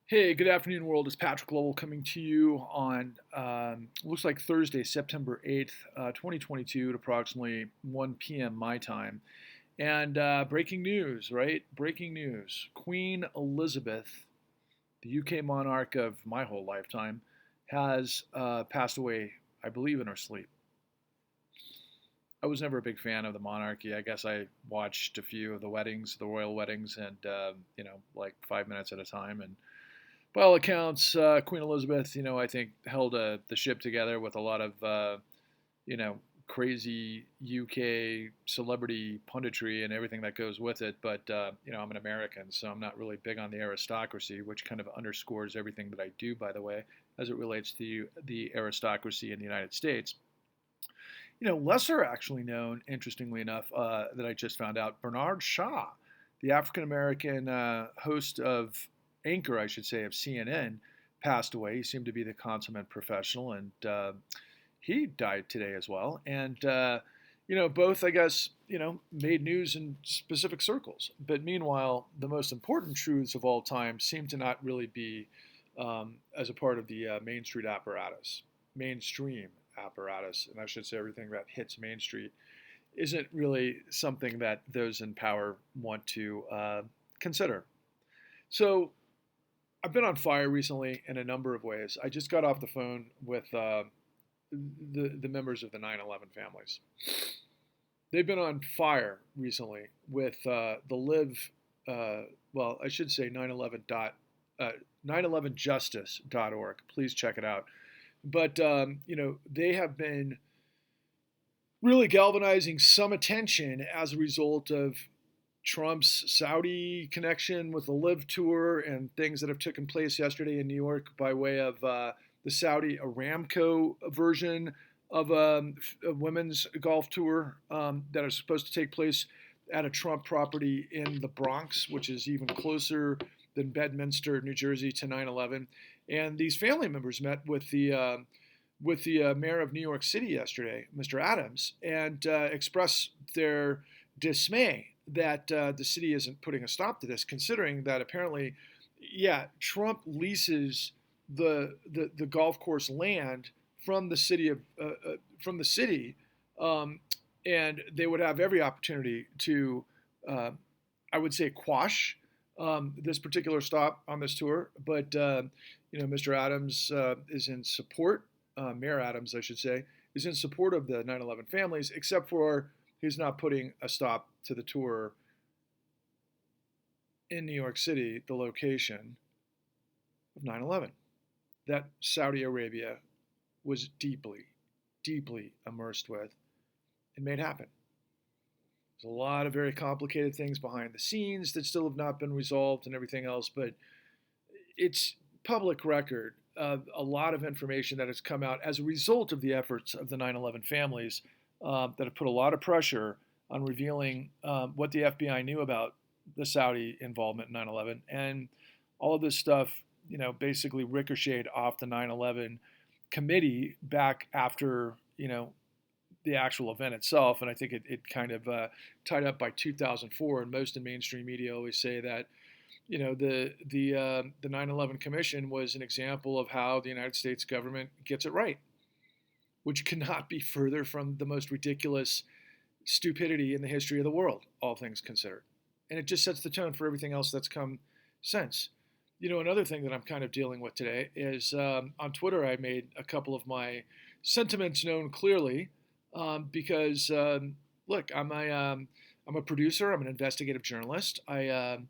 Hey, good afternoon, world. It's Patrick Lovell coming to you on looks like Thursday, September 8th, 2022, at approximately 1 p.m. my time. And breaking news, right? Breaking news. Queen Elizabeth, the UK monarch of my whole lifetime, has passed away, I believe, in her sleep. I was never a big fan of the monarchy. I guess I watched a few of the weddings, the royal weddings, and like 5 minutes at a time. And by all accounts, Queen Elizabeth, I think held the ship together with a lot of, you know, crazy UK celebrity punditry and everything that goes with it. But, I'm an American, so I'm not really big on the aristocracy, which kind of underscores everything that I do, by the way, as it relates to the aristocracy in the United States. Lesser actually known, interestingly enough, that I just found out, Bernard Shaw, the African American host of anchor, I should say, of CNN, passed away. He seemed to be the consummate professional, and he died today as well. And both, I guess, made news in specific circles. But meanwhile, the most important truths of all time seem to not really be as a part of the mainstream apparatus, and I should say everything that hits Main Street isn't really something that those in power want to consider. So I've been on fire recently in a number of ways. I just got off the phone with the members of the 9/11 families. They've been on fire recently with the live, well, I should say 9/11 9/11justice.org. Please check it out. But they have been really galvanizing some attention as a result of Trump's Saudi connection with the Live Tour and things that have taken place yesterday in New York by way of the Saudi Aramco version of a women's golf tour that is supposed to take place at a Trump property in the Bronx, which is even closer than Bedminster, New Jersey, to 9/11. And these family members met with the mayor of New York City yesterday, Mr. Adams, and expressed their dismay that the city isn't putting a stop to this, considering that apparently, yeah, Trump leases the golf course land from the city, um, and they would have every opportunity to, I would say, quash this particular stop on this tour. But Mr. Adams is in support. Mayor Adams, I should say, is in support of the 9/11 families, except for he's not putting a stop to the tour in New York City, the location of 9/11 that Saudi Arabia was deeply, deeply immersed with and made happen. There's a lot of very complicated things behind the scenes that still have not been resolved and everything else, but it's public record of a lot of information that has come out as a result of the efforts of the 9/11 families that have put a lot of pressure on revealing what the FBI knew about the Saudi involvement in 9/11. And all of this stuff, basically ricocheted off the 9/11 committee back after, the actual event itself. And I think it kind of tied up by 2004. And most in mainstream media always say that the 9/11 Commission was an example of how the United States government gets it right, which cannot be further from the most ridiculous stupidity in the history of the world, all things considered. And it just sets the tone for everything else that's come since. Another thing that I'm kind of dealing with today is on Twitter, I made a couple of my sentiments known clearly because, look, I'm a producer, I'm an investigative journalist. I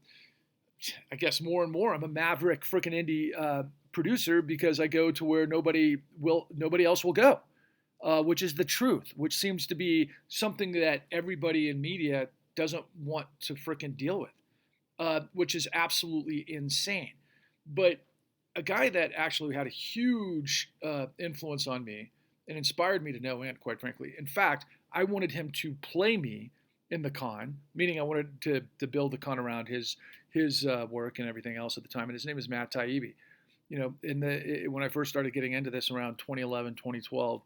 guess more and more, I'm a maverick freaking indie producer because I go to where nobody else will go, which is the truth, which seems to be something that everybody in media doesn't want to freaking deal with, which is absolutely insane. But a guy that actually had a huge influence on me and inspired me to no end, quite frankly. In fact, I wanted him to play me in the con, meaning I wanted to build the con around his work and everything else at the time. And his name is Matt Taibbi. When I first started getting into this around 2011, 2012,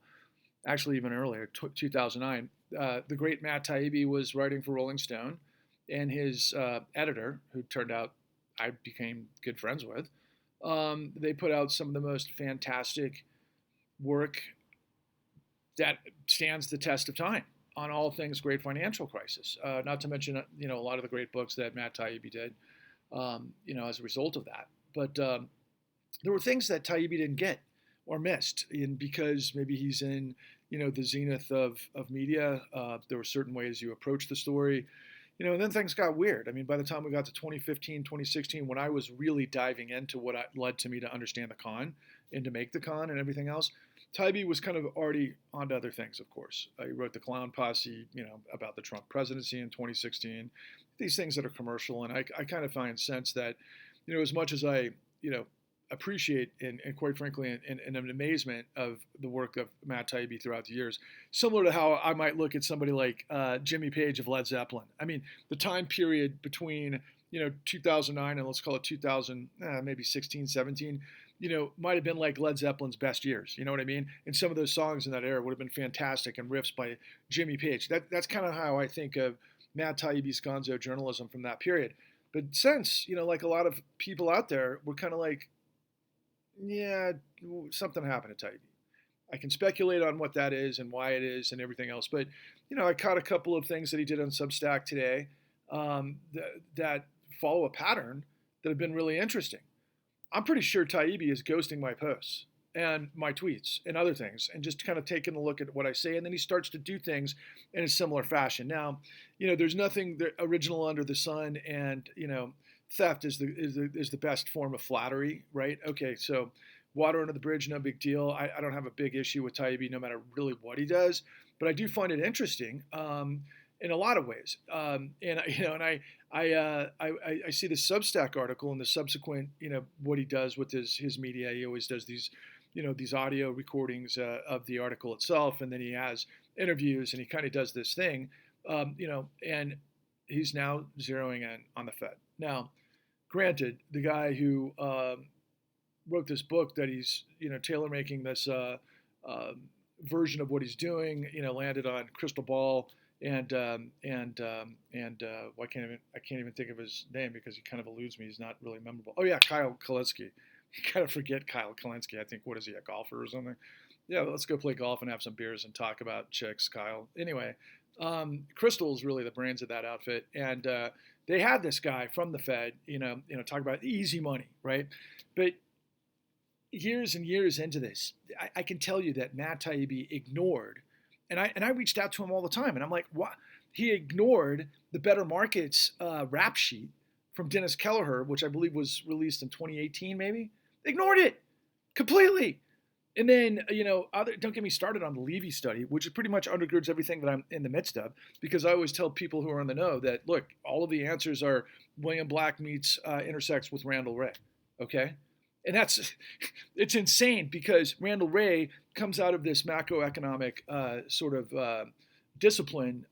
actually even earlier, 2009, the great Matt Taibbi was writing for Rolling Stone, and his editor, who turned out I became good friends with, They put out some of the most fantastic work that stands the test of time on all things great financial crisis. Not to mention, a lot of the great books that Matt Taibbi did, as a result of that. But there were things that Taibbi didn't get or missed, and because maybe he's in, the zenith of media. There were certain ways you approach the story, and then things got weird. I mean, by the time we got to 2015, 2016, when I was really diving into what led to me to understand the con and to make the con and everything else, Taibbi was kind of already onto other things, of course. He wrote The Clown Posse, about the Trump presidency in 2016, these things that are commercial. And I kind of find sense that, as much as I, appreciate and quite frankly, in an amazement of the work of Matt Taibbi throughout the years, similar to how I might look at somebody like Jimmy Page of Led Zeppelin. I mean, the time period between, 2009 and let's call it 2000, maybe 16, 17, might have been like Led Zeppelin's best years. You know what I mean? And some of those songs in that era would have been fantastic, and riffs by Jimmy Page. That's kind of how I think of Matt Taibbi's gonzo journalism from that period. But since, like a lot of people out there, we're kind of like, yeah, something happened to Taibbi. I can speculate on what that is and why it is and everything else. But, I caught a couple of things that he did on Substack today that follow a pattern that have been really interesting. I'm pretty sure Taibbi is ghosting my posts and my tweets and other things and just kind of taking a look at what I say. And then he starts to do things in a similar fashion. Now, there's nothing original under the sun, and, theft is the best form of flattery, right? Okay, so water under the bridge, no big deal. I don't have a big issue with Taibbi no matter really what he does, but I do find it interesting in a lot of ways. And I see the Substack article and the subsequent, what he does with his media. He always does these, these audio recordings of the article itself, and then he has interviews, and he kind of does this thing, and he's now zeroing in on the Fed. Now, granted, the guy who wrote this book that he's, tailor making this version of what he's doing, landed on Crystal Ball and I can't even think of his name because he kind of eludes me. He's not really memorable. Oh yeah, Kyle Kalinske. You kind of forget Kyle Kalinske. I think, what is he, a golfer or something? Yeah, let's go play golf and have some beers and talk about chicks, Kyle. Anyway, Krystal is really the brains of that outfit, and they had this guy from the Fed, talk about easy money, right? But years and years into this, I can tell you that Matt Taibbi ignored, and I reached out to him all the time, and I'm like, what? He ignored the Better Markets rap sheet from Dennis Kelleher, which I believe was released in 2018, maybe. Ignored it completely. And then, don't get me started on the Levy study, which pretty much undergirds everything that I'm in the midst of, because I always tell people who are in the know that, look, all of the answers are William Black intersects with Randall Wray, okay? And it's insane, because Randall Wray comes out of this macroeconomic discipline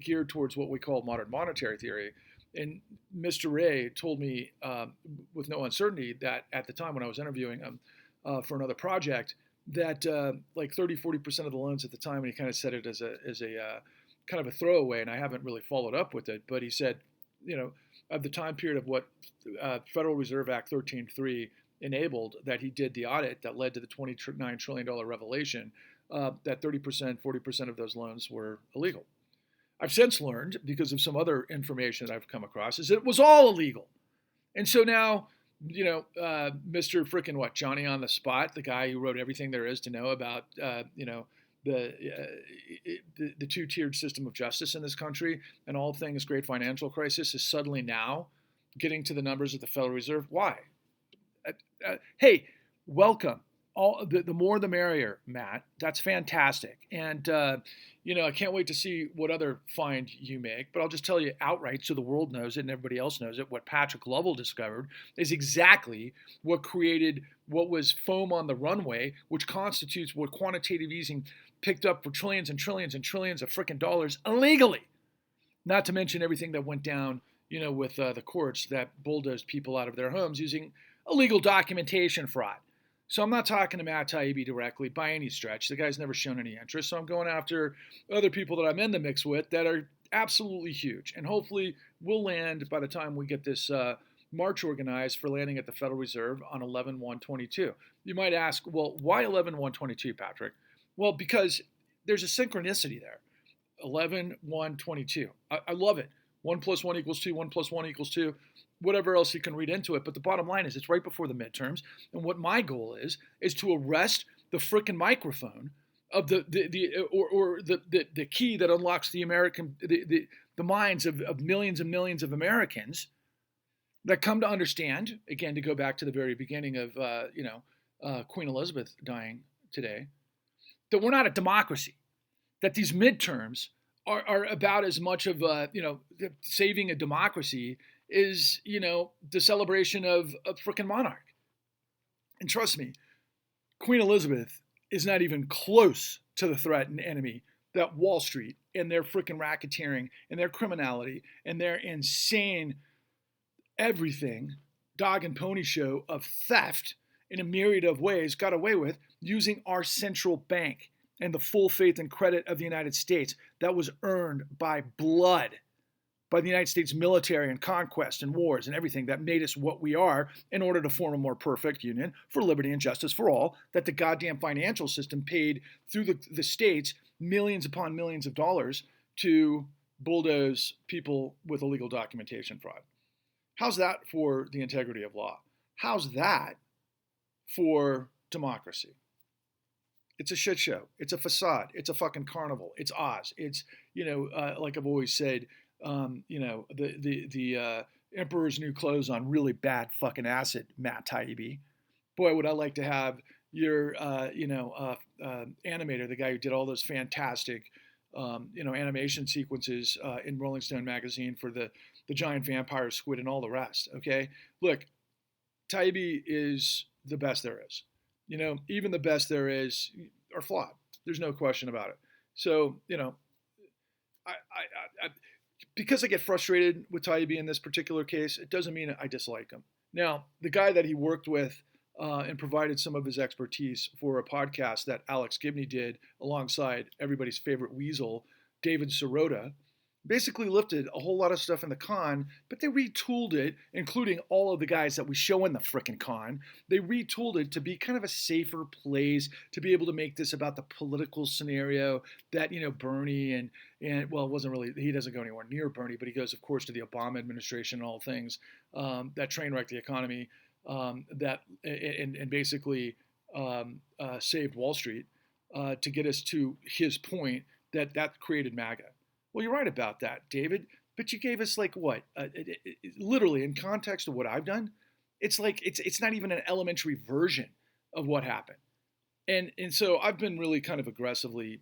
geared towards what we call modern monetary theory. And Mr. Wray told me with no uncertainty that at the time when I was interviewing him for another project, that like 30-40% of the loans at the time, and he kind of said it as a kind of a throwaway, and I haven't really followed up with it, but he said, of the time period of what Federal Reserve Act 13.3 enabled, that he did the audit that led to the $29 trillion revelation, that 30%, 40% of those loans were illegal. I've since learned, because of some other information that I've come across, is that it was all illegal. And so now, Mr. frickin' Johnny on the Spot, the guy who wrote everything there is to know about, the two-tiered system of justice in this country and all things great financial crisis, is suddenly now getting to the numbers of the Federal Reserve. Why? Hey, welcome. The more the merrier, Matt. That's fantastic. And, I can't wait to see what other find you make. But I'll just tell you outright, so the world knows it and everybody else knows it, what Patrick Lovell discovered is exactly what created what was foam on the runway, which constitutes what quantitative easing picked up for trillions and trillions and trillions of frickin' dollars illegally. Not to mention everything that went down, with the courts that bulldozed people out of their homes using illegal documentation fraud. So I'm not talking to Matt Taibbi directly by any stretch. The guy's never shown any interest. So I'm going after other people that I'm in the mix with that are absolutely huge. And hopefully we'll land by the time we get this march organized for landing at the Federal Reserve on 11/1/22. You might ask, well, why 11/1/22, Patrick? Well, because there's a synchronicity there. 11/1/22. I love it. 1 plus 1 equals 2, 1 plus 1 equals 2, whatever else you can read into it. But the bottom line is it's right before the midterms. And what my goal is to arrest the frickin' microphone of the key that unlocks the minds of millions and millions of Americans that come to understand, again, to go back to the very beginning of, Queen Elizabeth dying today, that we're not a democracy, that these midterms are about as much of, saving a democracy is, the celebration of a frickin' monarch. And trust me, Queen Elizabeth is not even close to the threat and enemy that Wall Street and their frickin' racketeering and their criminality and their insane everything dog and pony show of theft in a myriad of ways got away with using our central bank and the full faith and credit of the United States that was earned by blood, by the United States military and conquest and wars and everything that made us what we are in order to form a more perfect union for liberty and justice for all, that the goddamn financial system paid through the states millions upon millions of dollars to bulldoze people with illegal documentation fraud. How's that for the integrity of law? How's that for democracy? It's a shit show. It's a facade. It's a fucking carnival. It's Oz. It's, like I've always said, the emperor's new clothes on really bad fucking acid, Matt Taibbi. Boy, would I like to have your, animator, the guy who did all those fantastic, animation sequences in Rolling Stone magazine for the giant vampire squid and all the rest. Okay, look, Taibbi is the best there is. Even the best there is are flawed. There's no question about it. So, I because I get frustrated with Taibbi in this particular case, it doesn't mean I dislike him. Now, the guy that he worked with and provided some of his expertise for a podcast that Alex Gibney did alongside everybody's favorite weasel, David Sirota, basically lifted a whole lot of stuff in the con, but they retooled it, including all of the guys that we show in the frickin' con. They retooled it to be kind of a safer place, to be able to make this about the political scenario that, Bernie and well, it wasn't really, he doesn't go anywhere near Bernie, but he goes, of course, to the Obama administration and all things that train wrecked the economy, that and basically saved Wall Street to get us to his point that created MAGA. Well, you're right about that, David, but you gave us like what? Literally, in context of what I've done, it's like it's not even an elementary version of what happened. And so I've been really kind of aggressively,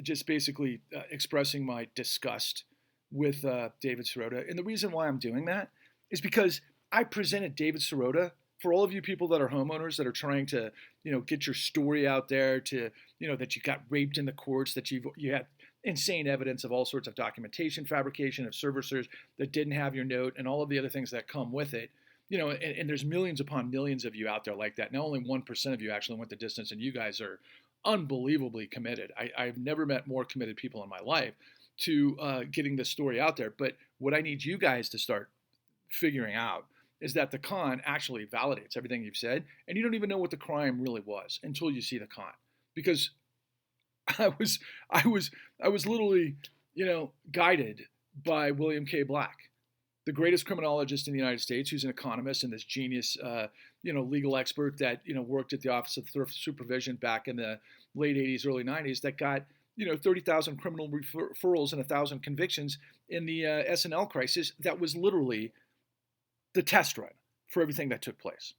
just basically expressing my disgust with David Sirota. And the reason why I'm doing that is because I presented David Sirota for all of you people that are homeowners that are trying to, get your story out there, to, that you got raped in the courts, that you had insane evidence of all sorts of documentation fabrication of servicers that didn't have your note and all of the other things that come with it. And there's millions upon millions of you out there like that. Now only 1% of you actually went the distance, and you guys are unbelievably committed. I've never met more committed people in my life to getting this story out there. But what I need you guys to start figuring out is that the con actually validates everything you've said, and you don't even know what the crime really was until you see the con. Because I was literally, guided by William K. Black, the greatest criminologist in the United States, who's an economist and this genius, legal expert that, worked at the Office of Thrift Supervision back in the late 80s, early 90s, that got, 30,000 criminal referrals and 1,000 convictions in the S&L crisis. That was literally the test run for everything that took place.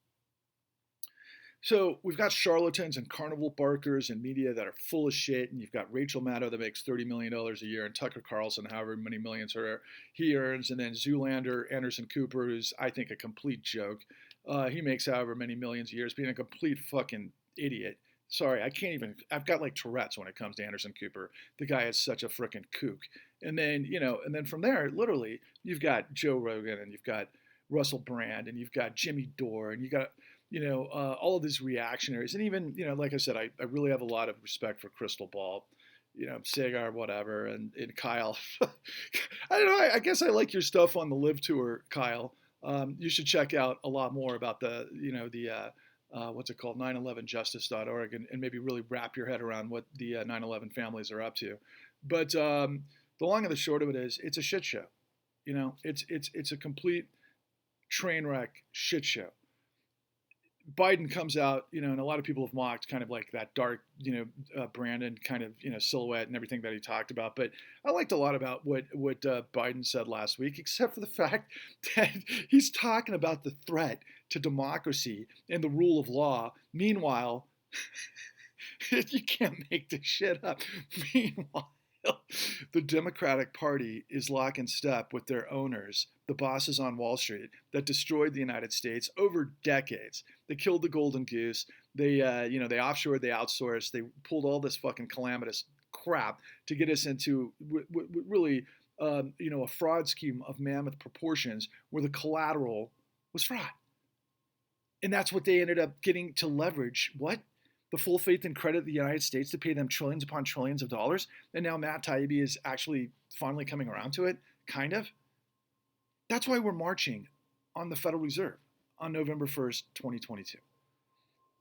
So we've got charlatans and carnival barkers and media that are full of shit, and you've got Rachel Maddow that makes $30 million a year, and Tucker Carlson, however many millions he earns, and then Zoolander, Anderson Cooper, who's, I think, a complete joke. He makes however many millions a year, being a complete fucking idiot. Sorry, I've got like Tourette's when it comes to Anderson Cooper. The guy is such a frickin' kook. And then, and then from there, literally, you've got Joe Rogan, and you've got Russell Brand, and you've got Jimmy Dore, and you got all of these reactionaries. And even, like I said, I really have a lot of respect for Krystal Ball, Sagar, whatever, and Kyle. I don't know, I guess I like your stuff on the Live Tour, Kyle. You should check out a lot more about what's it called, 911justice.org, and maybe really wrap your head around what the 9/11 families are up to. But the long and the short of it is, it's a shit show. It's a complete train wreck shit show. Biden comes out, and a lot of people have mocked kind of like that dark, Brandon kind of, silhouette and everything that he talked about. But I liked a lot about what Biden said last week, except for the fact that he's talking about the threat to democracy and the rule of law. Meanwhile, you can't make this shit up. Meanwhile, the Democratic Party is lock in step with their owners, the bosses on Wall Street that destroyed the United States over decades. They killed the golden goose. They offshored, they outsourced, they pulled all this fucking calamitous crap to get us into really, a fraud scheme of mammoth proportions where the collateral was fraud. And that's what they ended up getting to leverage. What? The full faith and credit of the United States to pay them trillions upon trillions of dollars. And now Matt Taibbi is actually finally coming around to it, kind of. That's why we're marching on the Federal Reserve on November 1st, 2022.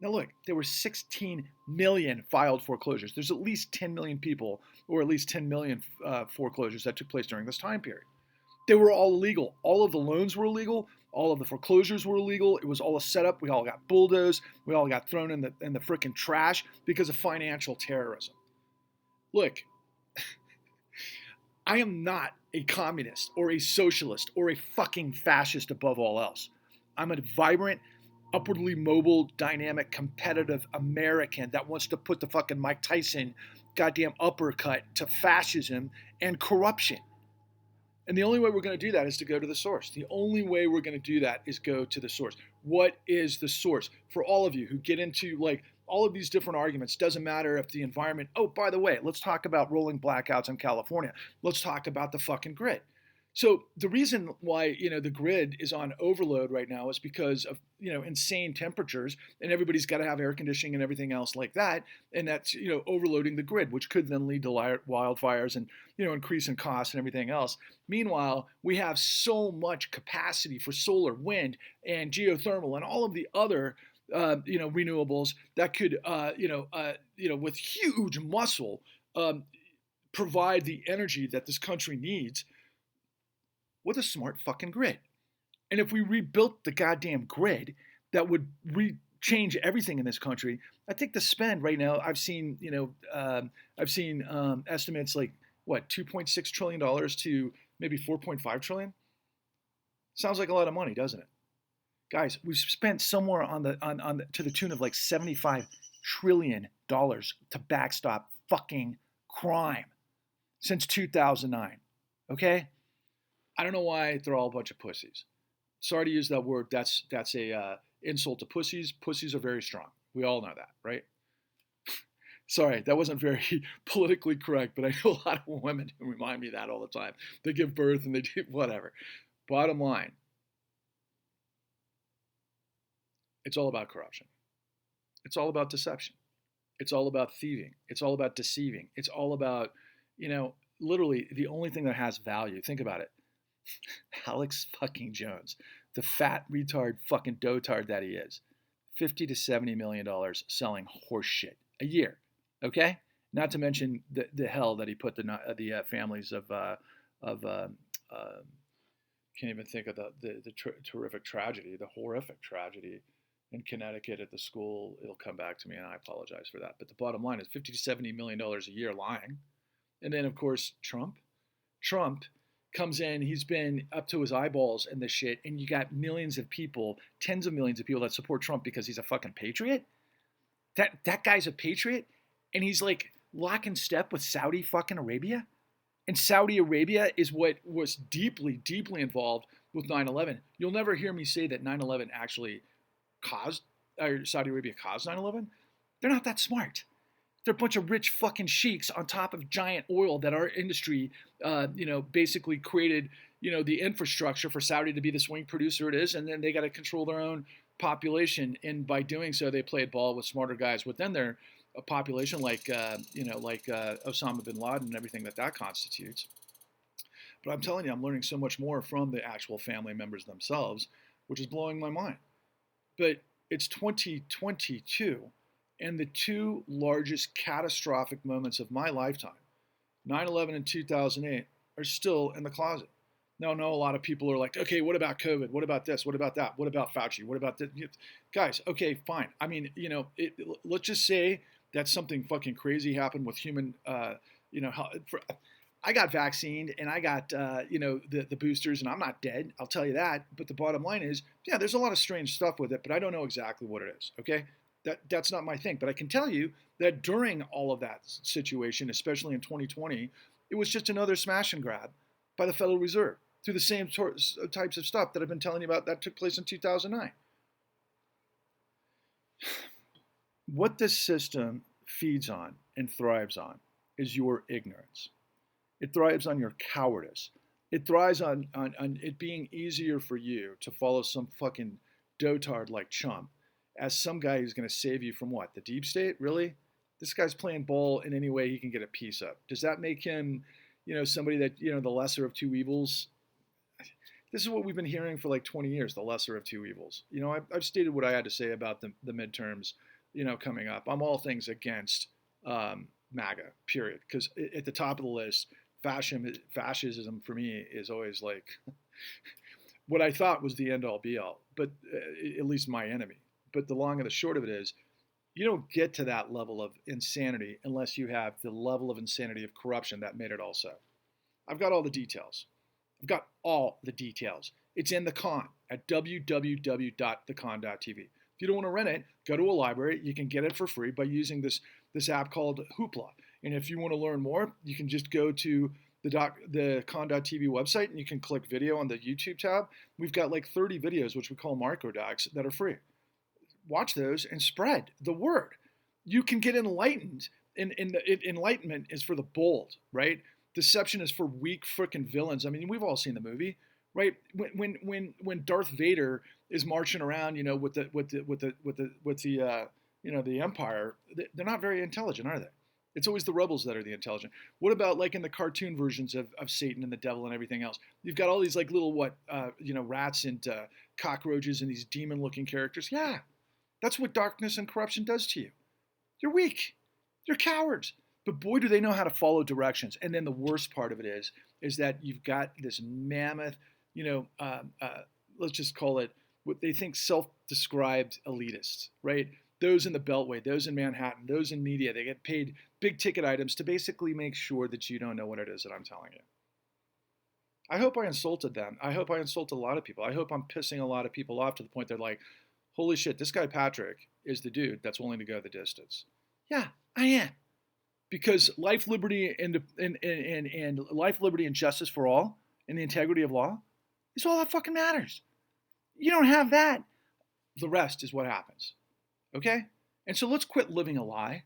Now look, there were 16 million filed foreclosures. There's at least 10 million people, or at least 10 million foreclosures that took place during this time period. They were all illegal. All of the loans were illegal. All of the foreclosures were illegal. It was all a setup. We all got bulldozed. We all got thrown in the frickin' trash because of financial terrorism. Look, I am not a communist or a socialist or a fucking fascist above all else. I'm a vibrant, upwardly mobile, dynamic, competitive American that wants to put the fucking Mike Tyson goddamn uppercut to fascism and corruption. And the only way we're going to do that is to go to the source. The only way we're going to do that is go to the source. What is the source? For all of you who get into like all of these different arguments, doesn't matter if the environment, oh, by the way, let's talk about rolling blackouts in California. Let's talk about the fucking grid. So the reason why, the grid is on overload right now is because of, insane temperatures, and everybody's got to have air conditioning and everything else like that. And that's, overloading the grid, which could then lead to wildfires and, increase in costs and everything else. Meanwhile, we have so much capacity for solar, wind, and geothermal and all of the other renewables that could, with huge muscle, provide the energy that this country needs with a smart fucking grid. And if we rebuilt the goddamn grid, that would change everything in this country. I think the spend right now, I've seen estimates like what, $2.6 trillion to maybe 4.5 trillion. Sounds like a lot of money, doesn't it? Guys, we've spent somewhere to the tune of like $75 trillion to backstop fucking crime since 2009. Okay? I don't know why they're all a bunch of pussies. Sorry to use that word. That's a insult to pussies. Pussies are very strong. We all know that, right? Sorry, that wasn't very politically correct, but I know a lot of women who remind me of that all the time. They give birth and they do whatever. Bottom line, it's all about corruption. It's all about deception. It's all about thieving. It's all about deceiving. It's all about, literally the only thing that has value. Think about it. Alex fucking Jones, the fat retard fucking dotard that he is, $50 to $70 million selling horse shit a year. Okay, not to mention the hell that he put the families of can't even think of the terrific tragedy, the horrific tragedy in Connecticut at the school. It'll come back to me, and I apologize for that. But the bottom line is $50 to $70 million a year lying, and then of course Trump comes in, he's been up to his eyeballs in this shit, and you got millions of people, tens of millions of people that support Trump because he's a fucking patriot. That guy's a patriot, and he's like lock in step with Saudi fucking Arabia. And Saudi Arabia is what was deeply, deeply involved with 9/11. You'll never hear me say that 9/11 actually Saudi Arabia caused 9/11. They're not that smart. They're a bunch of rich fucking sheiks on top of giant oil that our industry, basically created, the infrastructure for Saudi to be the swing producer it is, and then they got to control their own population, and by doing so, they played ball with smarter guys within their population, like Osama bin Laden and everything that constitutes. But I'm telling you, I'm learning so much more from the actual family members themselves, which is blowing my mind. But it's 2022, and the two largest catastrophic moments of my lifetime, 9/11 and 2008, are still in the closet. Now, no, a lot of people are like, okay, what about COVID? What about this? What about that? What about Fauci? What about this? Guys, okay, fine. I mean, let's just say that something fucking crazy happened with human, I got vaccinated and I got, the boosters, and I'm not dead. I'll tell you that. But the bottom line is, yeah, there's a lot of strange stuff with it, but I don't know exactly what it is. Okay, that's not my thing. But I can tell you that during all of that situation, especially in 2020, it was just another smash and grab by the Federal Reserve through the same types of stuff that I've been telling you about that took place in 2009. What this system feeds on and thrives on is your ignorance. It thrives on your cowardice. It thrives on it being easier for you to follow some fucking dotard like Trump as some guy who's going to save you from what? The deep state? Really? This guy's playing ball in any way he can get a piece of. Does that make him, somebody that, the lesser of two evils? This is what we've been hearing for like 20 years, the lesser of two evils. I've stated what I had to say about the midterms, coming up. I'm all things against MAGA, period. Because at the top of the list, fascism for me is always like what I thought was the end all be all, but at least my enemy. But the long and the short of it is, you don't get to that level of insanity unless you have the level of insanity of corruption that made it all so. I've got all the details. I've got all the details. It's in the con at www.thecon.tv. If you don't want to rent it, go to a library. You can get it for free by using this app called Hoopla. And if you want to learn more, you can just go to the con.tv website and you can click video on the YouTube tab. We've got like 30 videos, which we call microdocs, that are free. Watch those and spread the word. You can get enlightened. Enlightenment is for the bold, right? Deception is for weak freaking villains. I mean, we've all seen the movie, right? When Darth Vader is marching around, with the Empire, they're not very intelligent, are they? It's always the rebels that are the intelligent. What about like in the cartoon versions of Satan and the devil and everything else? You've got all these like little rats and cockroaches and these demon-looking characters. Yeah, that's what darkness and corruption does to you. You're weak. You're cowards. But boy, do they know how to follow directions. And then the worst part of it is that you've got this mammoth, let's just call it what they think self-described elitists, right? Those in the Beltway, those in Manhattan, those in media, they get paid big ticket items to basically make sure that you don't know what it is that I'm telling you. I hope I insulted them. I hope I insulted a lot of people. I hope I'm pissing a lot of people off to the point they're like, holy shit, this guy Patrick is the dude that's willing to go the distance. Yeah, I am. Because life, liberty, and life, liberty, and justice for all, and the integrity of law, is all that fucking matters. You don't have that, the rest is what happens. Okay? And so let's quit living a lie.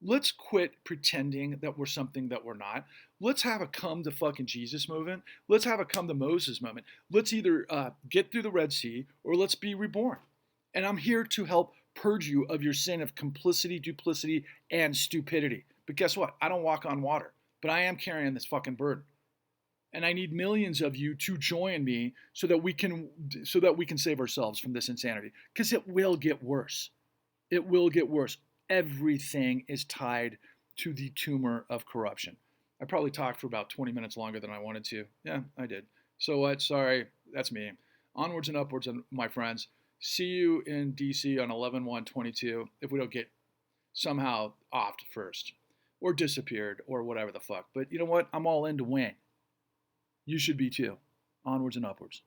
Let's quit pretending that we're something that we're not. Let's have a come to fucking Jesus movement. Let's have a come to Moses moment. Let's either get through the Red Sea or let's be reborn. And I'm here to help purge you of your sin of complicity, duplicity, and stupidity. But guess what? I don't walk on water, but I am carrying this fucking burden. And I need millions of you to join me so that we can save ourselves from this insanity. Because it will get worse. It will get worse. Everything is tied to the tumor of corruption. I probably talked for about 20 minutes longer than I wanted to. Yeah, I did. So what? Sorry, that's me. Onwards and upwards, my friends. See you in DC on 11/1/22 if we don't get somehow offed first or disappeared or whatever the fuck. But you know what? I'm all in to win. You should be too. Onwards and upwards.